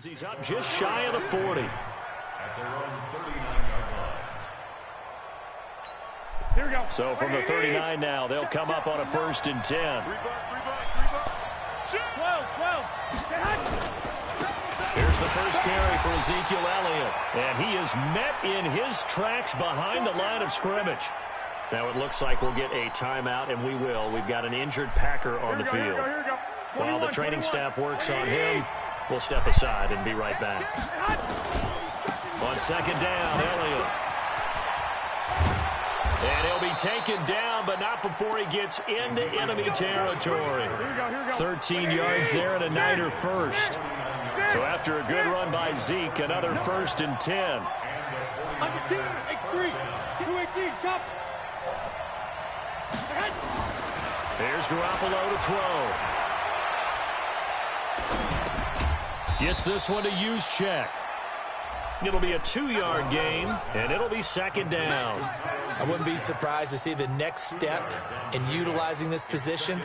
As he's up just shy of the 40. Here we go. So from the 39 now, they'll come up on a 1st and 10. 12. Here's the first carry for Ezekiel Elliott. And he is met in his tracks behind the line of scrimmage. Now it looks like we'll get a timeout, and we will. We've got an injured Packer on the field. While the training staff works on him, we'll step aside and be right back. On 2nd down, Elliott. And he'll be taken down, but not before he gets into enemy territory. 13 yards there and a Niner first. So after a good run by Zeke, another 1st and 10. X3, 218, chop. Here's Garoppolo to throw. Gets this one to use check. It'll be a 2-yard gain, and it'll be 2nd down. I wouldn't be surprised to see the next step in utilizing this position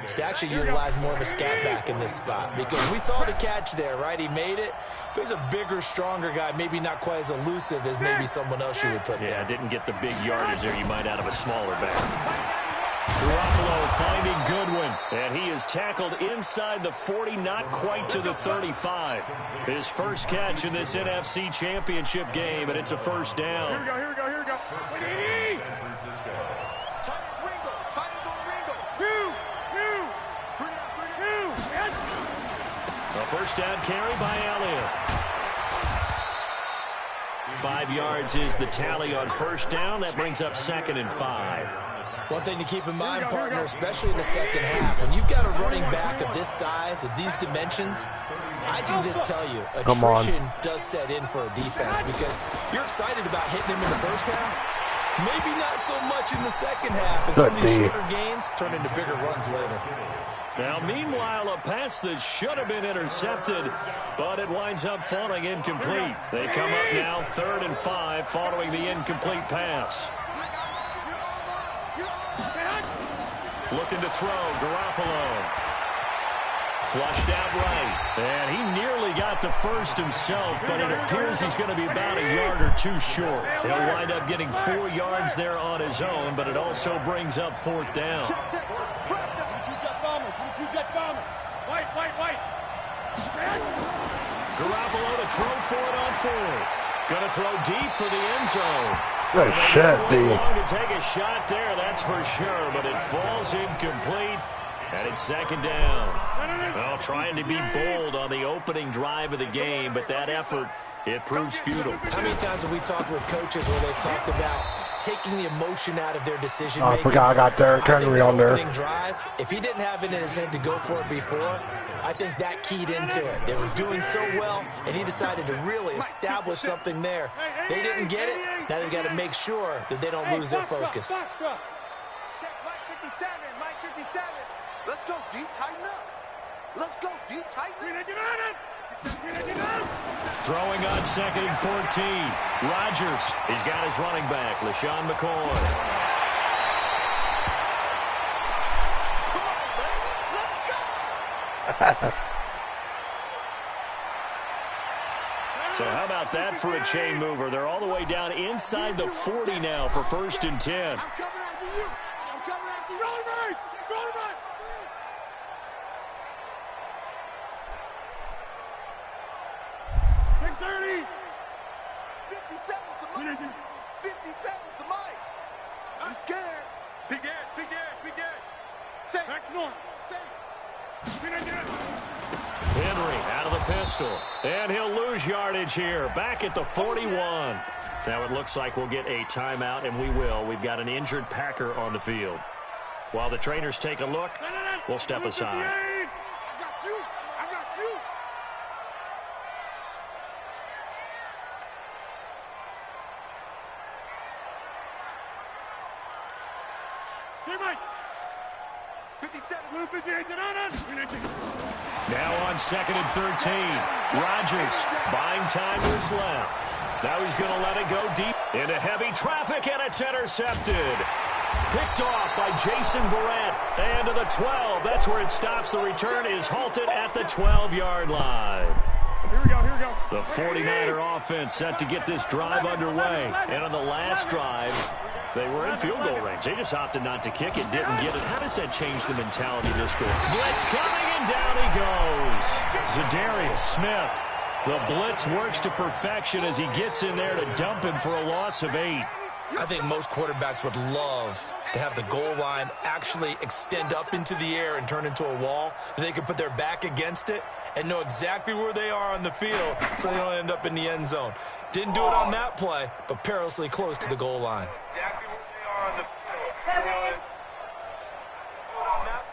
is to actually utilize more of a scat back in this spot, because we saw the catch there, right? He made it, but he's a bigger, stronger guy, maybe not quite as elusive as maybe someone else you would put there. Yeah, didn't get the big yardage there you might out of a smaller back. Garoppolo finding Goodwin, and he is tackled inside the 40, not quite to the 35. His first catch in this NFC Championship game, and it's a 1st down. Here we go. A 1st down carry by Elliott. 5 yards is the tally on 1st down. That brings up 2nd and 5. One thing to keep in mind, partner, especially in the second half, when you've got a running back of this size, of these dimensions, I can just tell you, attrition does set in for a defense, because you're excited about hitting him in the first half, maybe not so much in the second half, and some of these shorter gains turn into bigger runs later. Now, meanwhile, a pass that should have been intercepted, but it winds up falling incomplete. They come up now 3rd and 5 following the incomplete pass. Looking to throw, Garoppolo. Flushed out right. And he nearly got the first himself, but it appears he's going to be about a yard or 2 short. He'll wind up getting 4 yards there on his own, but it also brings up 4th down. Garoppolo to throw for it on 4th. Going to throw deep for the end zone. Good shot, D. To take a shot there, that's for sure, but it falls incomplete, and it's 2nd down. Well, trying to be bold on the opening drive of the game, but that effort, it proves futile. How many times have we talked with coaches where they've talked about taking the emotion out of their decision-making? I forgot I got Derrick Henry on there. Opening drive, if he didn't have it in his head to go for it before, I think that keyed into it. They were doing so well, and he decided to really establish something there. They didn't get it. Now they got to make sure that they don't lose their focus. Check Mike 57, Mike 57. Let's go, D, tighten up. Let's go, D, tighten up. Throwing on 2nd and 14. Rodgers, he's got his running back, LaShawn McCoy. So how about that for a chain mover? They're all the way down inside the 40 now for 1st and 10. I'm coming after you. I'm coming after you. Roll right. Roll right. 630. 57's the mic. 57's the mic. I'm scared. Big Ed. Say. Back north. Say. Henry out of the pistol, and he'll lose yardage here, back at the 41. Now it looks like we'll get a timeout, and we will. We've got an injured Packer on the field. While the trainers take a look, we'll step aside. I got you. Hey, Mike. 57. Now on 2nd and 13. Rodgers buying time to his left. Now he's going to let it go deep into heavy traffic, and it's intercepted. Picked off by Jason Verrett. And to the 12. That's where it stops. The return is halted at the 12-yard line. The 49er offense set to get this drive underway. And on the last drive, they were in field goal range. They just opted not to kick it, didn't get it. How does that change the mentality this goal? Blitz coming, and down he goes. Zadarius Smith. The blitz works to perfection as he gets in there to dump him for a loss of 8. I think most quarterbacks would love to have the goal line actually extend up into the air and turn into a wall. They can put their back against it and know exactly where they are on the field so they don't end up in the end zone. Didn't do it on that play, but perilously close to the goal line. Exactly where they are on the field so they don't end up on that.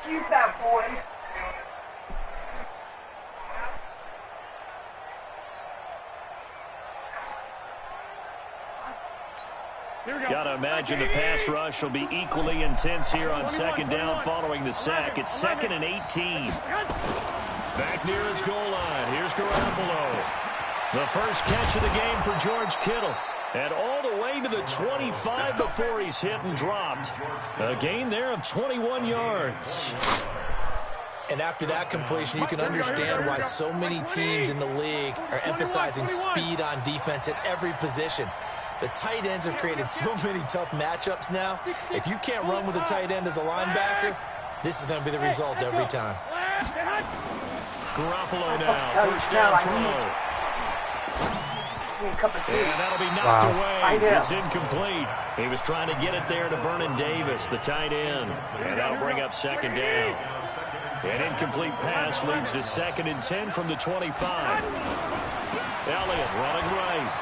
Keep that, boy. Got to imagine the pass rush will be equally intense here on second down following the sack. It's 2nd and 18. Back near his goal line. Here's Garoppolo. The first catch of the game for George Kittle. And all the way to the 25 before he's hit and dropped. A gain there of 21 yards. And after that completion, you can understand why so many teams in the league are emphasizing speed on defense at every position. The tight ends have created so many tough matchups now. If you can't run with a tight end as a linebacker, this is going to be the result every time. Garoppolo now, first down throw. And that'll be knocked away. It's incomplete. He was trying to get it there to Vernon Davis, the tight end. And that'll bring up second down. An incomplete pass leads to 2nd and 10 from the 25. Elliott running right.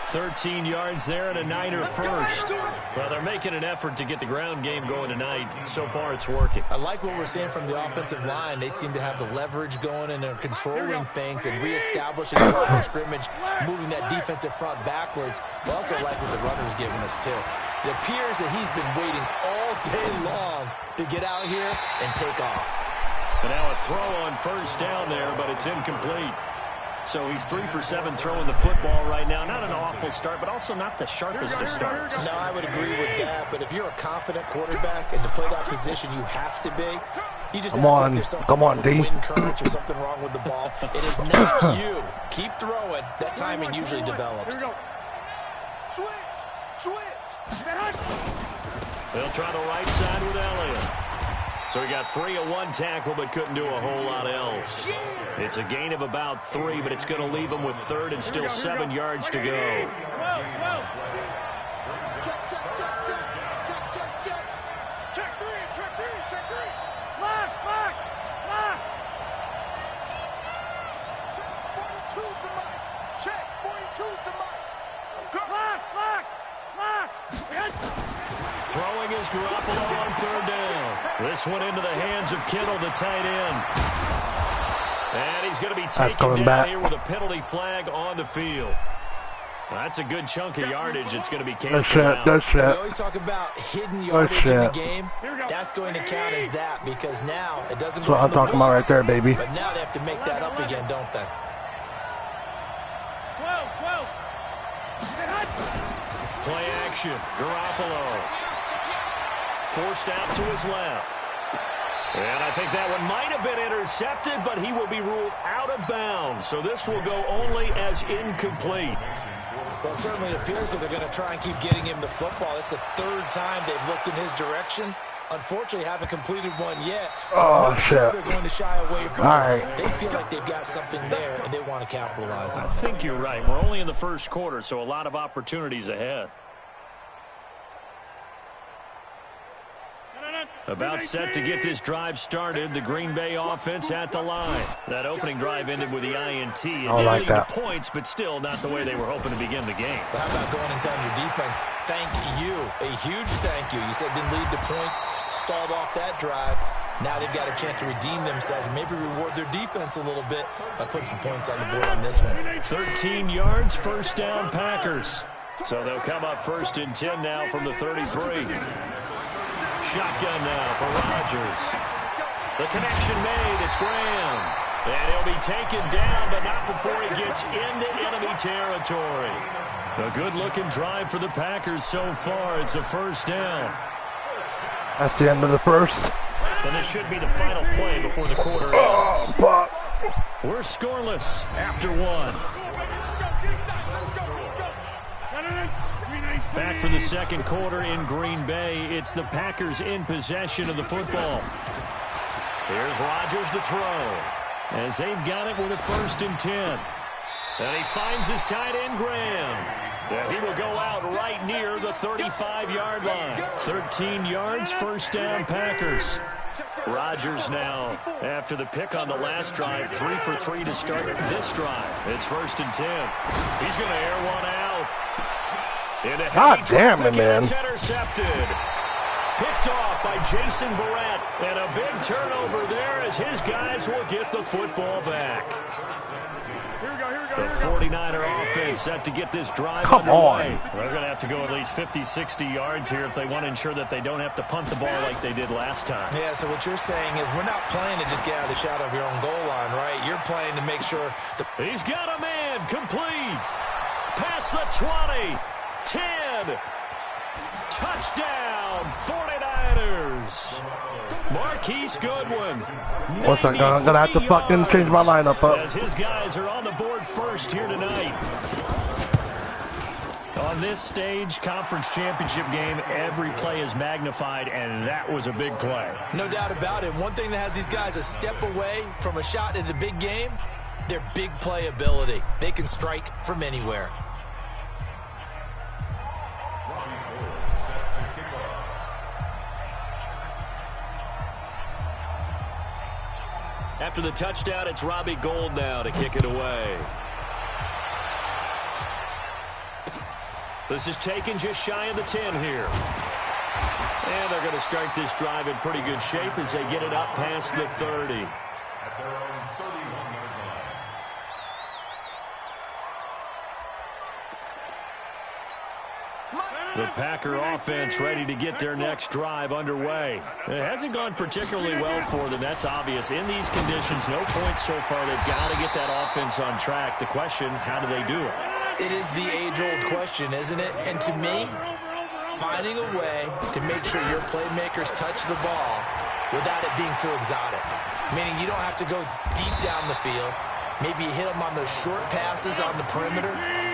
13 yards there and a Niner first. Well, they're making an effort to get the ground game going tonight. So far, it's working. I like what we're seeing from the offensive line. They seem to have the leverage going, and they're controlling things and reestablishing the line of scrimmage, moving that defensive front backwards. I also like what the runner's giving us, too. It appears that he's been waiting all day long to get out here and take off. And now a throw on first down there, but it's incomplete. So he's 3 for 7 throwing the football right now. Not an awful start, but also not the sharpest of starts. No, I would agree with that. But if you're a confident quarterback and to play that position you have to be, you just come on, D. Wind currents or something wrong with the ball. It is not you. Keep throwing. That timing usually develops. Switch. They'll try the right side with Elliott. So he got 3 on 1 tackle, but couldn't do a whole lot else. It's a gain of about 3, but it's going to leave him with 3rd and still 7 yards to go. Check three. Lock. Check 42's the mic. Check 42's the mic. Lock. Throwing is Garoppolo on 3rd down. This one into the hands of Kittle, the tight end. And he's going to be taken down here with a penalty flag on the field. Well, that's a good chunk of yardage. It's going to be canceled out. We always talk about hidden yardage in a game. That's going to count as that because now it doesn't go on the books. That's what I'm talking about right there, baby. But now they have to make that up again, don't they? Play action. Garoppolo. Forced out to his left. And I think that one might have been intercepted, but he will be ruled out of bounds. So this will go only as incomplete. Well, it certainly appears that they're going to try and keep getting him the football. It's the 3rd time they've looked in his direction. Unfortunately, haven't completed one yet. Oh, shit. Sure they're going to shy away from it. They feel like they've got something there, and they want to capitalize on it. I think you're right. We're only in the first quarter, so a lot of opportunities ahead. About set to get this drive started. The Green Bay offense at the line. That opening drive ended with the INT. It did lead to points, but still not the way they were hoping to begin the game. But how about going and telling your defense, thank you, a huge thank you. You said didn't lead to points, stalled off that drive. Now they've got a chance to redeem themselves and maybe reward their defense a little bit by putting some points on the board on this one. 13 yards, first down Packers. So they'll come up 1st and 10 now from the 33. Shotgun now for Rodgers. The connection made. It's Graham. And he'll be taken down, but not before he gets into enemy territory. A good-looking drive for the Packers so far. It's a first down. That's the end of the first. And this should be the final play before the quarter ends. Oh, fuck. We're scoreless after one. Back for the second quarter in Green Bay. It's the Packers in possession of the football. Here's Rodgers to throw, as they've got it with a 1st and 10. And he finds his tight end, Graham. And he will go out right near the 35-yard line. 13 yards, 1st down, Packers. Rodgers now, after the pick on the last drive, 3 for 3 to start this drive. It's 1st and 10. He's going to air one out. God damn it, man. Intercepted. Picked off by Jason Verrett. And a big turnover there as his guys will get the football back. The 49er offense set to get this drive underway. They're going to have to go at least 50, 60 yards here if they want to ensure that they don't have to punt the ball like they did last time. Yeah, so what you're saying is we're not playing to just get out of the shadow of your own goal line, right? You're playing to make sure. He's got a man complete. Past the 20. 10. Touchdown, 49ers. Marquise Goodwin. What's that? I'm gonna have to fucking change my lineup up. As his guys are on the board first here tonight. On this stage, conference championship game, every play is magnified, and that was a big play. No doubt about it. One thing that has these guys a step away from a shot at a big game, their big play ability. They can strike from anywhere. After the touchdown, it's Robbie Gould now to kick it away. This is taken just shy of the 10 here. And they're going to start this drive in pretty good shape as they get it up past the 30. The Packer offense ready to get their next drive underway. It hasn't gone particularly well for them. That's obvious. In these conditions, no points so far. They've got to get that offense on track. The question, how do they do it? It is the age-old question, isn't it? And to me, finding a way to make sure your playmakers touch the ball without it being too exotic. Meaning you don't have to go deep down the field. Maybe you hit them on those short passes on the perimeter.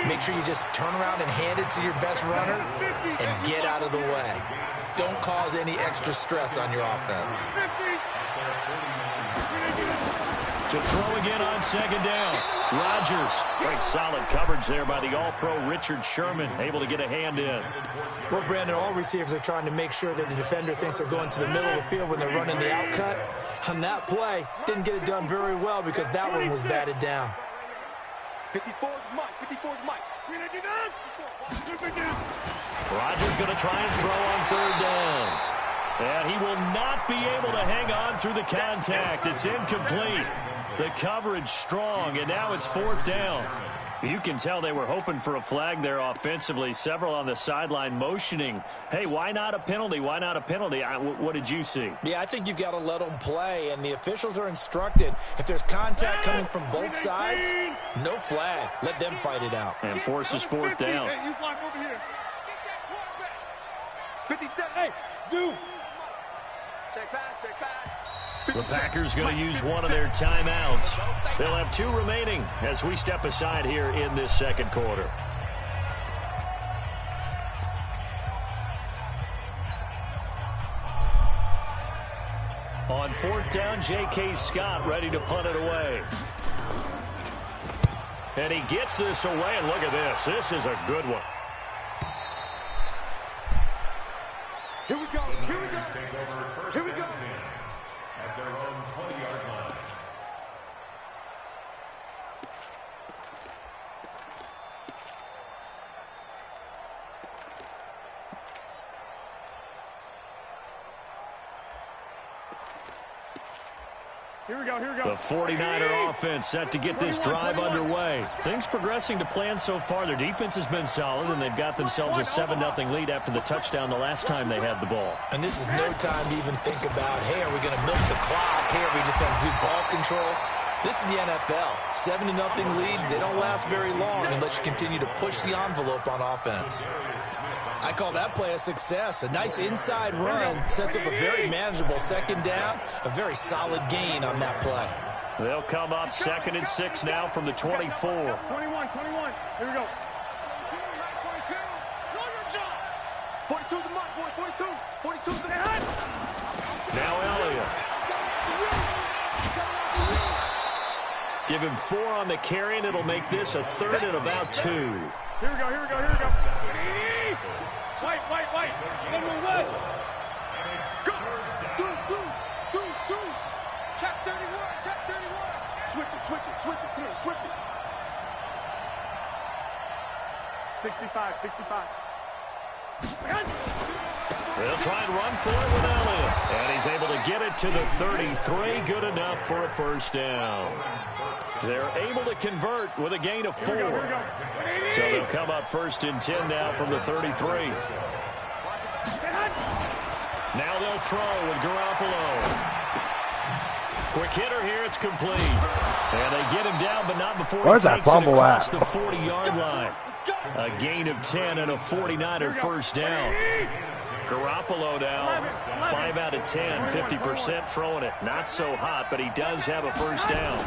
Make sure you just turn around and hand it to your best runner and get out of the way. Don't cause any extra stress on your offense. To throw again on 2nd down. Rodgers. Great solid coverage there by the All-Pro Richard Sherman. Able to get a hand in. Well, Brandon, all receivers are trying to make sure that the defender thinks they're going to the middle of the field when they're running the outcut. On that play, didn't get it done very well because that one was batted down. 54's Mike. 54's Mike. Rodgers going to try and throw on 3rd down. And he will not be able to hang on through the contact. It's incomplete. The coverage strong, and now it's 4th down. You can tell they were hoping for a flag there offensively. Several on the sideline motioning. Hey, why not a penalty? Why not a penalty? What did you see? Yeah, I think you've got to let them play, and the officials are instructed. If there's contact coming from both sides, no flag. Let them fight it out. And forces 4th down. Hey, you block over here. 57. Hey, zoom. Check pass, check pass. The Packers going to use one of their timeouts. They'll have 2 remaining as we step aside here in this second quarter. On 4th down, J.K. Scott ready to punt it away. And he gets this away, and look at this. This is a good one. Here we go. Here we go. Here we go. At their own 20-yard line. Here we go, here we go. The 49er offense set to get this drive underway. Things progressing to plan so far. Their defense has been solid, and they've got themselves a 7-0 lead after the touchdown the last time they had the ball. And this is no time to even think about, hey, are we going to milk the clock? Hey, are we just going to do ball control? This is the NFL. 7-0 leads, they don't last very long unless you continue to push the envelope on offense. I call that play a success. A nice inside run sets up a very manageable second down, a very solid gain on that play. They'll come up 2nd and 6 now from the 24. 21. Here we go. 42 to Mike, boys. 42. 42 to the Now Elliott. Give him 4 on the carry, and it'll make this a 3rd and about 2. Here we go. White. Someone west. Go. Do. Check 31. Switch it. Come on, switch it. 65. They'll try and run for it with Elliott. And he's able to get it to the 33. Good enough for a first down. They're able to convert with a gain of 4. So they'll come up 1st and 10 now from the 33. Now they'll throw with Garoppolo. Quick hitter here, it's complete. And they get him down, but not before he takes it across the 40-yard line. A gain of 10 and a 49er first down. Garoppolo now, 5 out of 10, 50% throwing it. Not so hot, but he does have a first down.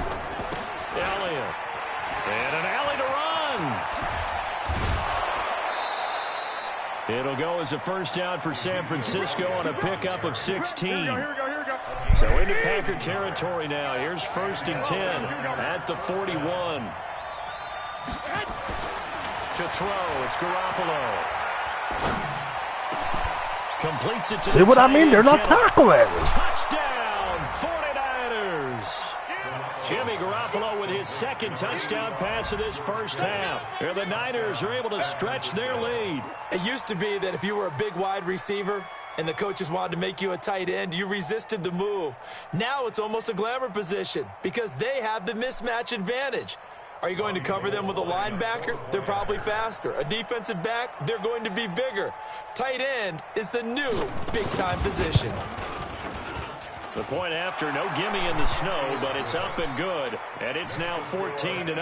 Elliott. And an alley to run. It'll go as a first down for San Francisco on a pickup of 16. Here we go. So into Packer territory now. Here's 1st and 10 at the 41. To throw, it's Garoppolo. Completes it to See what I mean? They're not tackling. Touchdown, 49ers. Jimmy Garoppolo with his 2nd touchdown pass of this first half. Here the Niners are able to stretch their lead. It used to be that if you were a big wide receiver and the coaches wanted to make you a tight end, you resisted the move. Now it's almost a glamour position because they have the mismatch advantage. Are you going to cover them with a linebacker? They're probably faster. A defensive back? They're going to be bigger. Tight end is the new big-time position. The point after, no gimme in the snow, but it's up and good. And it's now 14-0.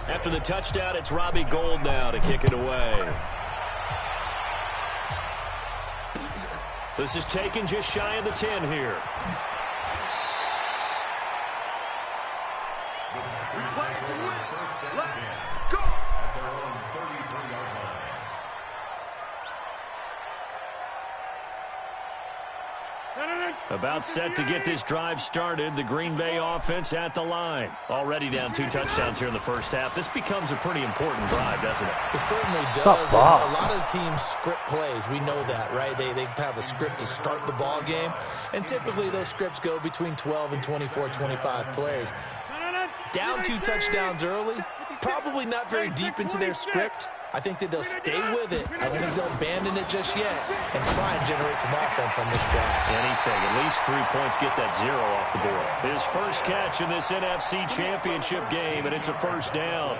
After the touchdown, it's Robbie Gould now to kick it away. This is taken just shy of the 10 here. About set to get this drive started. The Green Bay offense at the line. Already down 2 touchdowns here in the first half. This becomes a pretty important drive, doesn't it? It certainly does. And a lot of teams script plays. We know that, right? They have a script to start the ball game. And typically those scripts go between 12 and 24, 25 plays. Down 2 touchdowns early. Probably not very deep into their script. I think that they'll stay with it. I don't think they'll abandon it just yet and try and generate some offense on this drive. Anything. At least 3 points, get that 0 off the board. His first catch in this NFC Championship game, and it's a first down.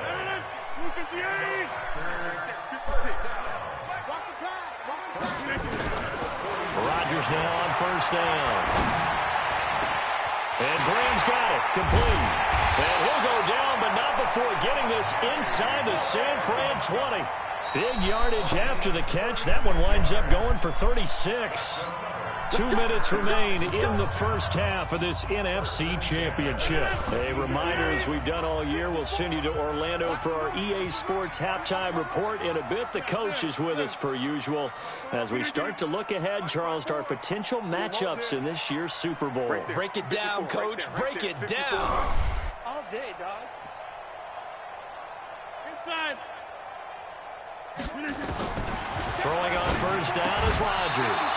Rodgers now on first down. And Graham's got it. Complete. And he'll go down, but not before getting this inside the San Fran 20. Big yardage after the catch. That one winds up going for 36. 2 minutes remain in the first half of this NFC Championship. A reminder, as we've done all year, we'll send you to Orlando for our EA Sports halftime report in a bit. The coach is with us per usual as we start to look ahead, Charles, to our potential matchups in this year's Super Bowl. Break it down, Coach. Break it down. All day, dog. Inside. Throwing on first down is Rodgers.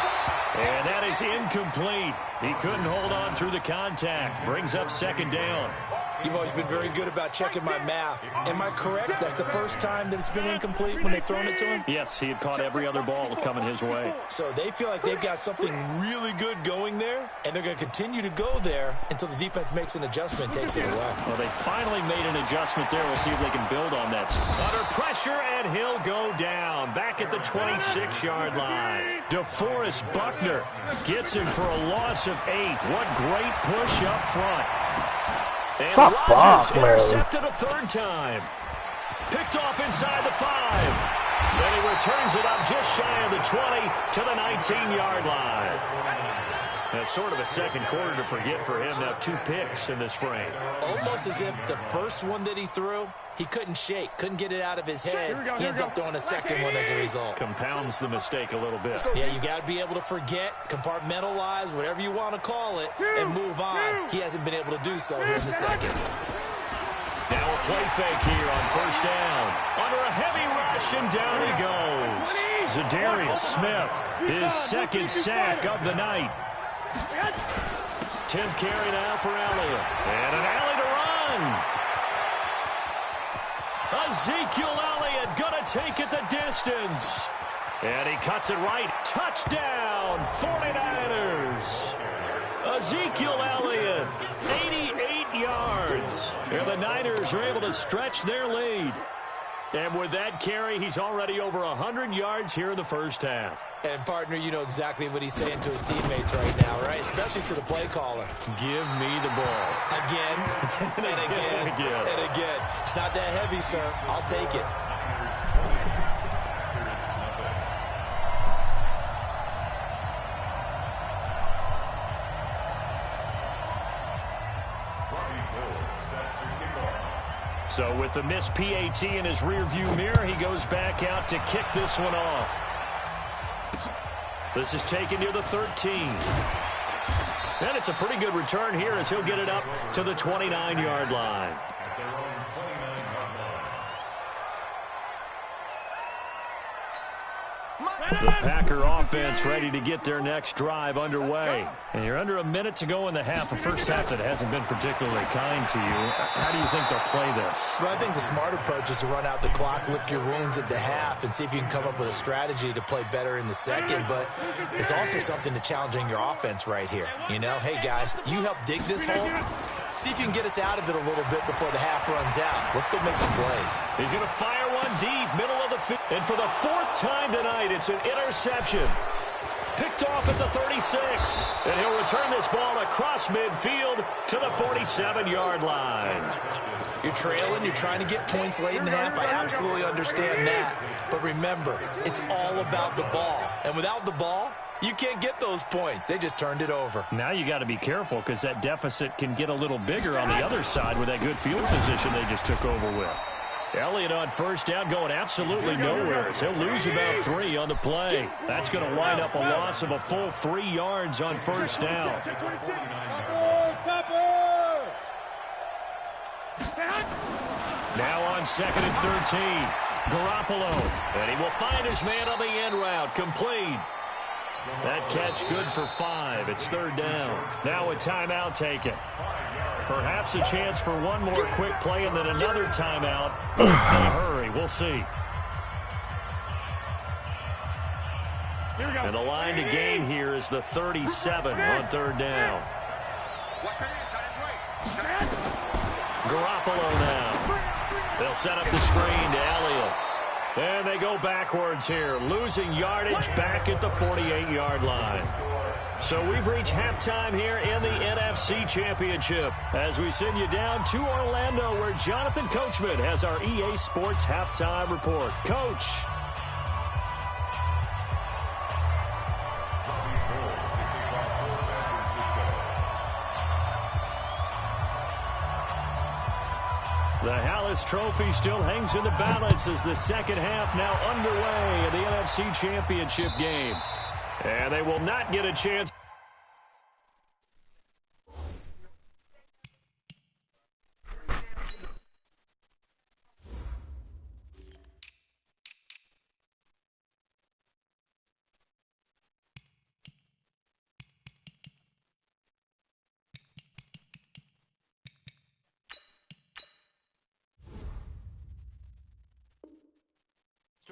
And that is incomplete. He couldn't hold on through the contact. Brings up second down. You've always been very good about checking my math. Am I correct? That's the first time that it's been incomplete when they've thrown it to him? Yes, he had caught every other ball coming his way. So they feel like they've got something really good going there, and they're going to continue to go there until the defense makes an adjustment and takes it away. Well, they finally made an adjustment there. We'll see if they can build on that. Under pressure, and he'll go down. Back at the 26-yard line. DeForest Buckner gets him for a loss of 8. What great push up front. And Rodgers intercepted a third time. Picked off inside the 5. Then he returns it up just shy of the 20 to the 19-yard line. That's sort of a second quarter to forget for him. Now 2 picks in this frame. Almost as if the first one that he threw, he couldn't shake, couldn't get it out of his head. He ends up throwing a second one as a result. Compounds the mistake a little bit. Yeah, you got to be able to forget, compartmentalize, whatever you want to call it, and move on. He hasn't been able to do so here in the second. Now a play fake here on first down. Under a heavy rush, and down he goes. Zadarius Smith, his second sack of the night. 10th carry now for Elliott. And an alley to run. Ezekiel Elliott going to take it the distance. And he cuts it right. Touchdown, 49ers. Ezekiel Elliott, 88 yards. And the Niners are able to stretch their lead. And with that carry, he's already over 100 yards here in the first half. And, partner, you know exactly what he's saying to his teammates right now, right? Especially to the play caller. Give me the ball. Again, and again, and again. It's not that heavy, sir. I'll take it. So with the missed PAT in his rearview mirror, he goes back out to kick this one off. This is taken near the 13. And it's a pretty good return here as he'll get it up to the 29-yard line. The Packer offense ready to get their next drive underway. And you're under a minute to go in the half, a first half that hasn't been particularly kind to you. How do you think they'll play this? Well, I think the smart approach is to run out the clock, lick your wounds at the half, and see if you can come up with a strategy to play better in the second. But it's also something to challenging your offense right here. You know, hey, guys, you help dig this hole. See if you can get us out of it a little bit before the half runs out. Let's go make some plays. He's going to fire one deep, middle of the field. And for the 4th time tonight, it's an interception. Picked off at the 36. And he'll return this ball across midfield to the 47-yard line. You're trailing. You're trying to get points late in the half. I absolutely understand that. But remember, it's all about the ball. And without the ball, you can't get those points. They just turned it over. Now you got to be careful because that deficit can get a little bigger on the other side with that good field position they just took over with. Elliott on first down going absolutely nowhere. He'll lose about 3 on the play. That's going to wind up a loss of a full 3 yards on first down. Now on 2nd and 13. Garoppolo. And he will find his man on the end route. Complete. That catch good for 5. It's 3rd down. Now a timeout taken. Perhaps a chance for one more quick play and then another timeout if they hurry. We'll see. And the line to gain here is the 37 on 3rd down. Garoppolo now. They'll set up the screen to Elliott. And they go backwards here, losing yardage back at the 48-yard line. So we've reached halftime here in the NFC Championship as we send you down to Orlando where Jonathan Coachman has our EA Sports Halftime Report. Coach. The Hallis Trophy still hangs in the balance as the second half now underway in the NFC Championship game. And they will not get a chance.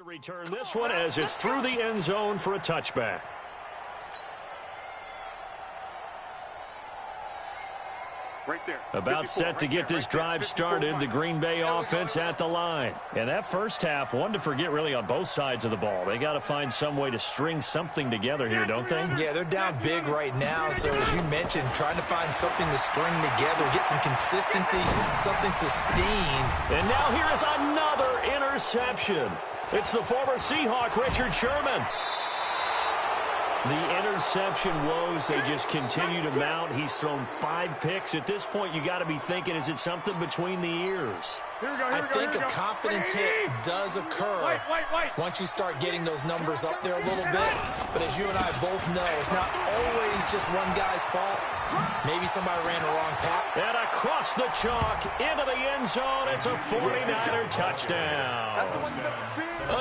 Return this one as it's through the end zone for a touchback. Right there. About set to get this drive started, the Green Bay offense at the line. And that first half, one to forget really on both sides of the ball. They got to find some way to string something together here, don't they? Yeah, they're down big right now. So as you mentioned, trying to find something to string together, get some consistency, something sustained. And now here is another interception. It's the former Seahawk, Richard Sherman. The interception woes, they just continue to mount. He's thrown 5 picks. At this point, you got to be thinking, is it something between the ears? I think a confidence hit does occur once you start getting those numbers up there a little bit. But as you and I both know, it's not always just one guy's fault. Maybe somebody ran the wrong path. And across the chalk, into the end zone, it's a 49er touchdown.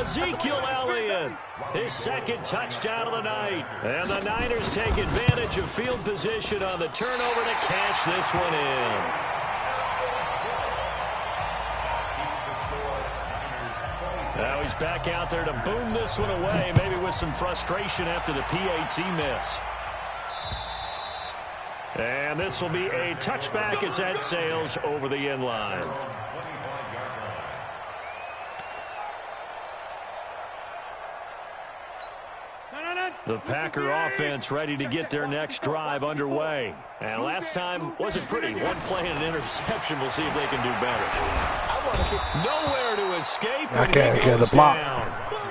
Ezekiel Elliott, his second touchdown of the night. And the Niners take advantage of field position on the turnover to cash this one in. Now he's back out there to boom this one away, maybe with some frustration after the PAT miss. And this will be a touchback as that sails over the end line. The Packer offense ready to get their next drive underway. And last time wasn't pretty. One play and an interception. We'll see if they can do better. I want to see nowhere to escape. I can't get the block.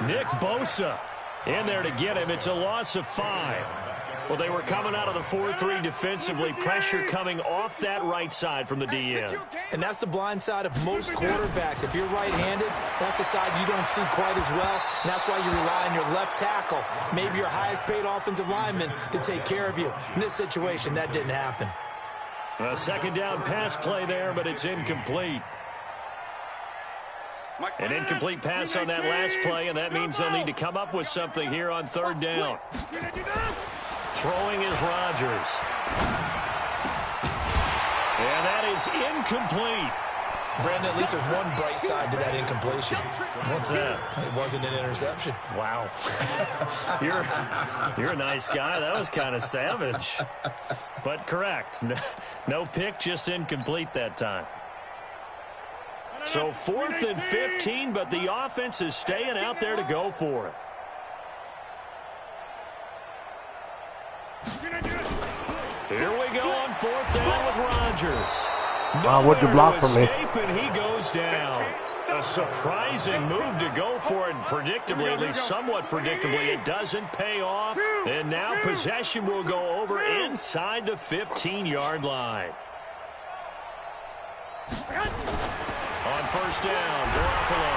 Nick Bosa in there to get him. It's a loss of 5. Well, they were coming out of the 4-3 defensively. Pressure coming off that right side from the DN. And that's the blind side of most quarterbacks. If you're right-handed, that's the side you don't see quite as well. And that's why you rely on your left tackle, maybe your highest-paid offensive lineman, to take care of you. In this situation, that didn't happen. A second down pass play there, but it's incomplete. An incomplete pass on that last play, and that means they'll need to come up with something here on third down. Throwing is Rodgers. And that is incomplete. Brandon, at least there's one bright side to that incompletion. What's that? It wasn't an interception. Wow. You're a nice guy. That was kind of savage. But correct. No pick, just incomplete that time. So 4th and 15, but the offense is staying out there to go for it. Here we go on 4th down with Rodgers. Wow, what'd you block for me? And he goes down. A surprising move to go for it. Predictably, at least somewhat predictably, it doesn't pay off. And now possession will go over inside the 15-yard line. On first down, Garoppolo.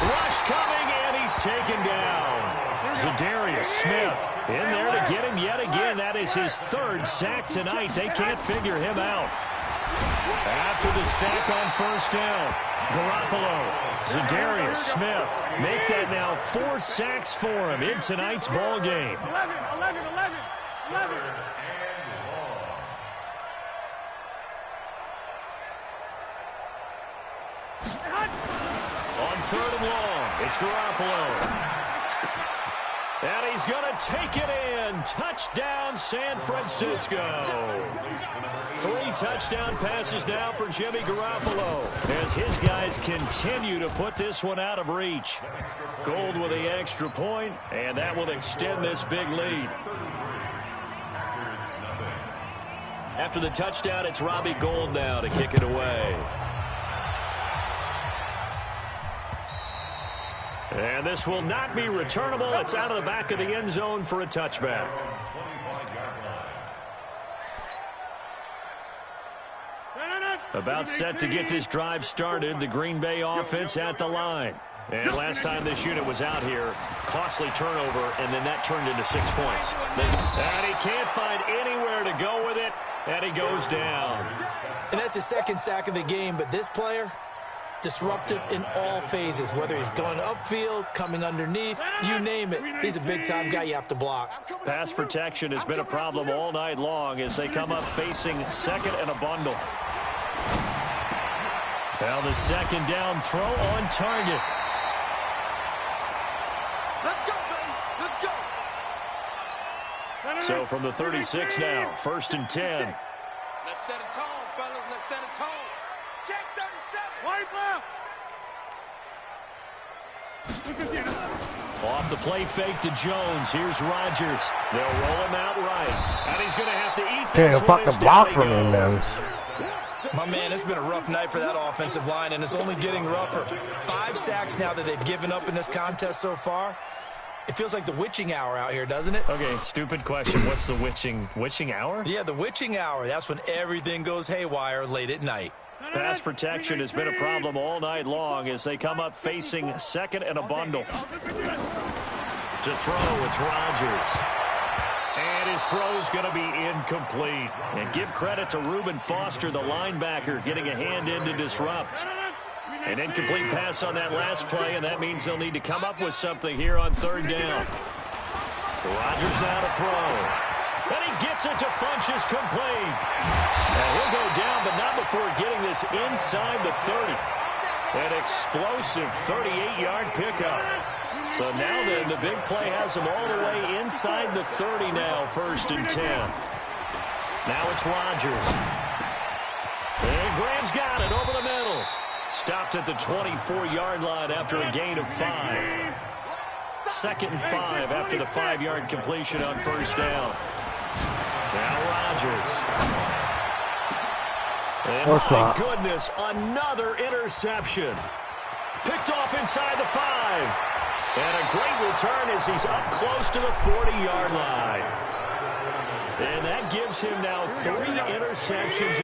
Rush coming, and he's taken down. Zadarius Smith in there to get him yet again. That is his 3rd sack tonight. They can't figure him out. After the sack on first down, Garoppolo, Zadarius Smith make that now 4 sacks for him in tonight's ball game. 11. On 3rd and long, it's Garoppolo. And he's going to take it in. Touchdown, San Francisco. 3 touchdown passes now for Jimmy Garoppolo as his guys continue to put this one out of reach. Gold with the extra point, and that will extend this big lead. After the touchdown, it's Robbie Gould now to kick it away. And this will not be returnable. It's out of the back of the end zone for a touchback. About set to get this drive started, the Green Bay offense at the line. And last time this unit was out here, costly turnover, and then that turned into 6 points. And he can't find anywhere to go with it, and he goes down. And that's his 2nd sack of the game, but this player, disruptive in all phases, whether he's going upfield, coming underneath, you name it. He's a big-time guy you have to block. Pass protection has been a problem all night long as they come up facing second and a bundle. Now the second down throw on target. So from the 36 now, 1st and 10. Let's set a tone, fellas. Let's set a tone. Check 37. White left. Off the play fake to Jones. Here's Rodgers. They'll roll him out right. And he's going to have to eat this Can't one. fucking block for me, man. My man, it's been a rough night for that offensive line, and it's only getting rougher. 5 sacks now that they've given up in this contest so far. It feels like the witching hour out here, doesn't it? Okay, stupid question. What's the witching hour? Yeah, the witching hour. That's when everything goes haywire late at night. Pass protection has been a problem all night long as they come up facing second and a bundle. To throw, it's Rodgers. And his throw is going to be incomplete. And give credit to Reuben Foster, the linebacker, getting a hand in to disrupt. An incomplete pass on that last play, and that means they'll need to come up with something here on 3rd down. Rodgers now to throw. And he gets it to Funchess complete. And he'll go down, but not before getting this inside the 30. An explosive 38-yard pickup. So now then, the big play has him all the way inside the 30 now, 1st and 10. Now it's Rodgers. And Graham's got it over the middle. Stopped at the 24-yard line after a gain of 5. 2nd and 5 after the 5-yard completion on 1st down. Now Rodgers. And my goodness, another interception. Picked off inside the 5. And a great return as he's up close to the 40-yard line. And that gives him now 3 interceptions.